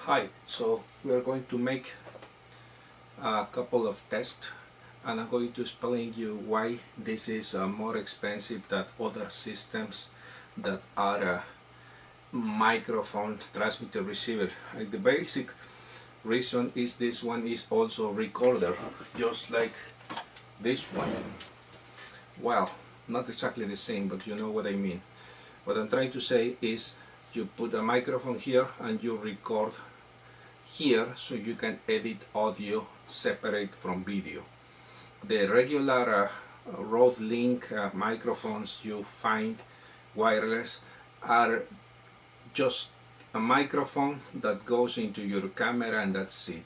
Hi, so we are going to make a couple of tests and I'm going to explain you why this is more expensive than other systems that are microphone transmitter receiver. The basic reason is this one is also recorder, just like this one. Well, not exactly the same, but you know what I mean. What I'm trying to say is you put a microphone here and you record here so you can edit audio separate from video. The regular Rode Link microphones you find wireless are just a microphone that goes into your camera and that's it,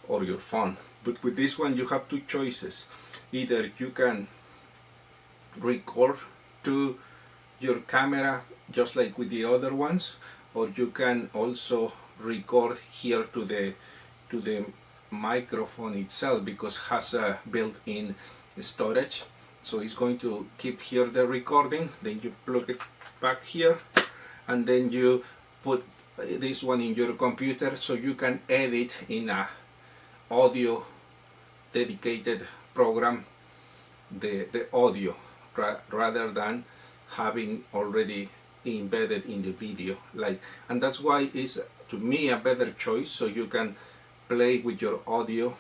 or your phone. But with this one you have two choices. Either you can record to your camera just like with the other ones, or you can also record here to the microphone itself, because it has a built-in storage, so it's going to keep here the recording, then you plug it back here and then you put this one in your computer so you can edit in a audio dedicated program the audio rather than having already embedded in the video, and that's why it's to me a better choice, so you can play with your audio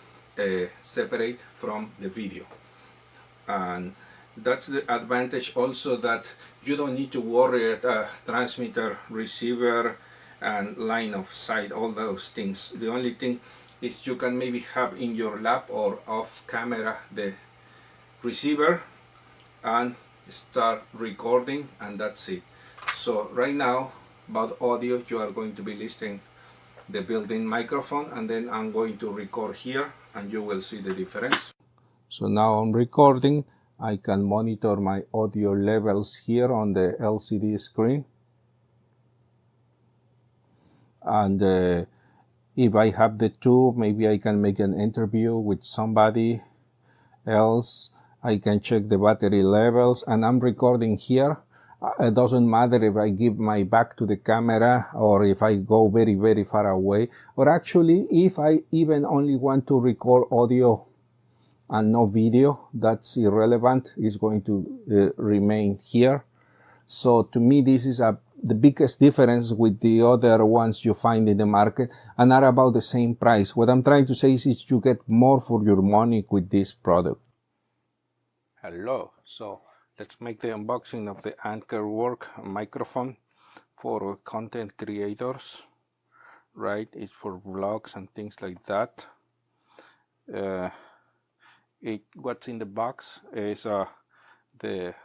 separate from the video. And that's the advantage also, that you don't need to worry about transmitter, receiver and line of sight, all those things. The only thing is you can maybe have in your lap or off camera the receiver and start recording, and that's it. So right now about audio, you are going to be listening the built-in microphone, and then I'm going to record here and you will see the difference. So now I'm recording. I can monitor my audio levels here on the LCD screen, and if I have the two, maybe I can make an interview with somebody else. I can check the battery levels, and I'm recording here. It doesn't matter if I give my back to the camera or if I go very, very far away, or actually if I even only want to record audio and no video, that's irrelevant. It's going to remain here. So to me, this is the biggest difference with the other ones you find in the market, and are about the same price. What I'm trying to say is you get more for your money with this product. Hello, so let's make the unboxing of the AnkerWork microphone for content creators, right? It's for vlogs and things like that. What's in the box is the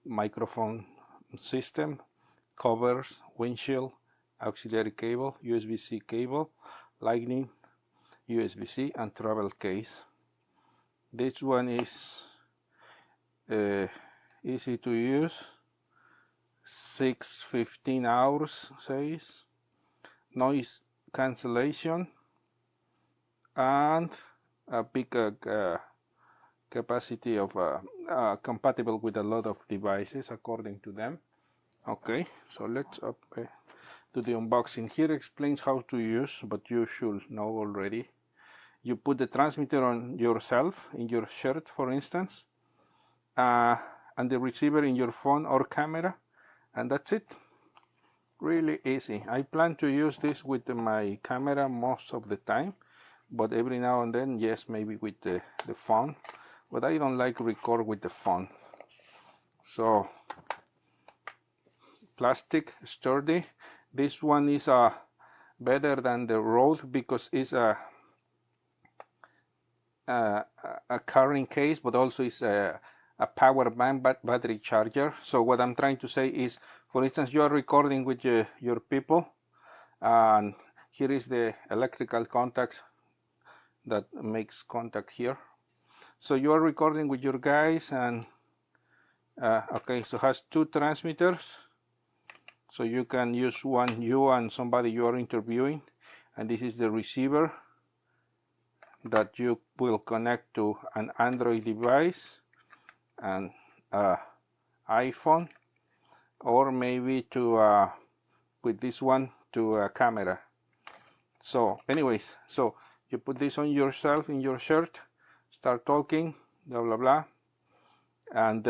microphone system, covers, windshield, auxiliary cable, USB-C cable, lightning, USB-C, and travel case. This one is easy to use, 6-15 hours says, noise cancellation, and a big capacity of compatible with a lot of devices according to them. Okay, so let's do the unboxing. Here explains how to use, but you should know already. You put the transmitter on yourself, in your shirt for instance, and the receiver in your phone or camera, and that's it. Really easy. I plan to use this with my camera most of the time, but every now and then, yes, maybe with the phone, but I don't like record with the phone. So plastic, sturdy. This one is better than the Rode because it's a carrying case, but also is a power bank battery charger. So what I'm trying to say is, for instance, you are recording with your people, and here is the electrical contact that makes contact here. So you are recording with your guys, and okay, so it has two transmitters, so you can use one, you and somebody you are interviewing, and this is the receiver that you will connect to an Android device and iPhone, or maybe to with this one to a camera. So anyways, so you put this on yourself in your shirt, start talking, blah blah blah, and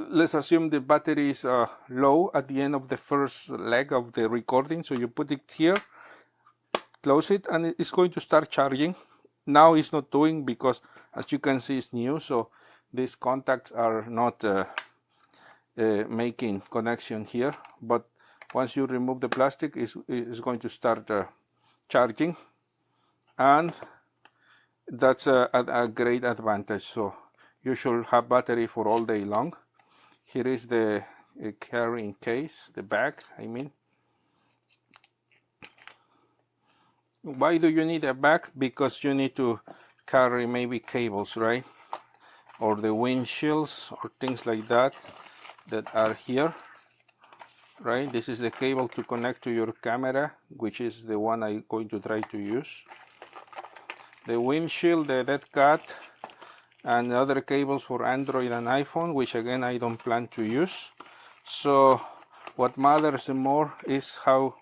let's assume the battery is low at the end of the first leg of the recording. So you put it here, close it, and it's going to start charging. Now it's not doing because, as you can see, it's new, so these contacts are not making connection here. But once you remove the plastic, it's going to start charging, and that's a great advantage. So you should have battery for all day long. Here is the carrying case, the bag, I mean. Why do you need a bag? Because you need to carry maybe cables, right? Or the windshields or things like that that are here, right? This is the cable to connect to your camera, which is the one I'm going to try to use. The windshield, the dead cat, and other cables for Android and iPhone, which again I don't plan to use. So what matters more is how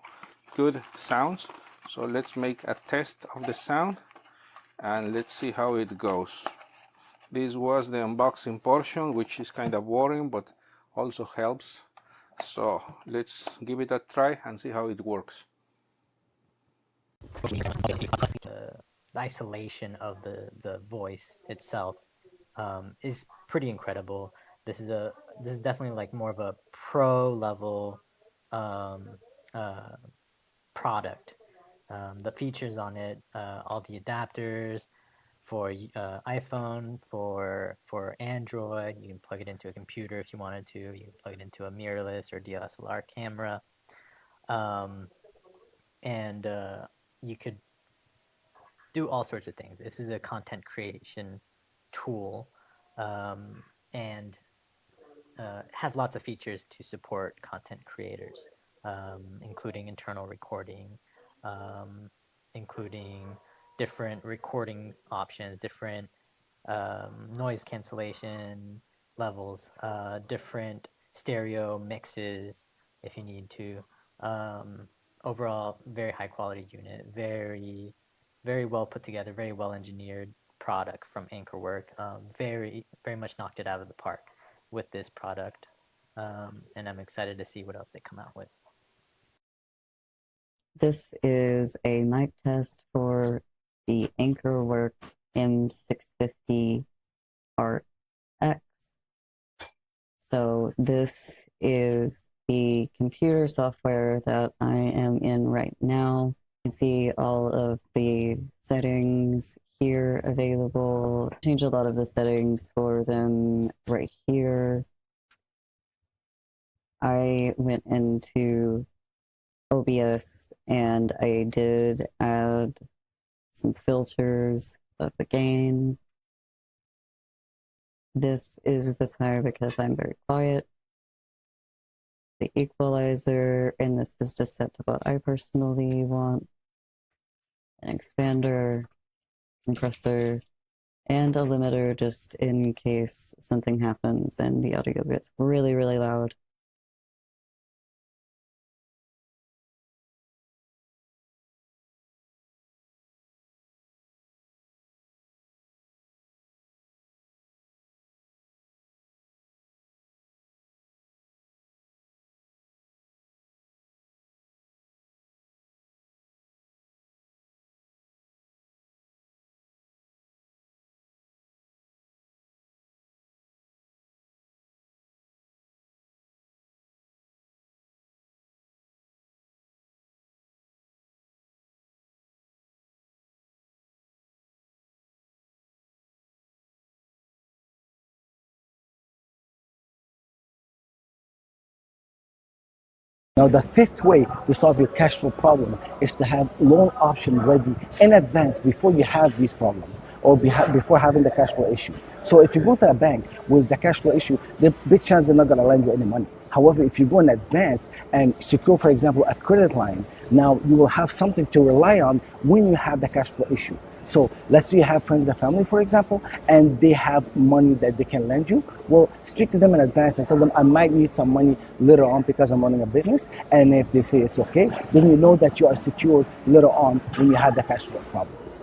good it sounds. So let's make a test of the sound and let's see how it goes. This was the unboxing portion, which is kind of boring but also helps. So let's give it a try and see how it works. The isolation of the voice itself is pretty incredible. This is definitely like more of a pro level product. The features on it, all the adapters for iPhone, for Android, you can plug it into a computer if you wanted to. You can plug it into a mirrorless or DSLR camera, and you could do all sorts of things. This is a content creation tool, and has lots of features to support content creators, including internal recording, including different recording options, different noise cancellation levels, different stereo mixes if you need to. Overall, very high quality unit, very well put together, very well engineered product from AnkerWork. Very much knocked it out of the park with this product, and I'm excited to see what else they come out with. This is a mic test for the AnkerWork M650 RX. So this is the computer software that I am in right now. You can see all of the settings here available. Change a lot of the settings for them right here. I went into OBS and I did add some filters of the gain. This is this high because I'm very quiet. The equalizer, and this is just set to what I personally want. An expander, compressor, and a limiter just in case something happens and the audio gets really, really loud. Now, the fifth way to solve your cash flow problem is to have loan option ready in advance before you have these problems or before having the cash flow issue. So if you go to a bank with the cash flow issue, the big chance they're not going to lend you any money. However, if you go in advance and secure, for example, a credit line, now you will have something to rely on when you have the cash flow issue. So let's say you have friends and family, for example, and they have money that they can lend you. Well, speak to them in advance and tell them, I might need some money later on because I'm running a business. And if they say it's okay, then you know that you are secured later on when you have the cash flow problems.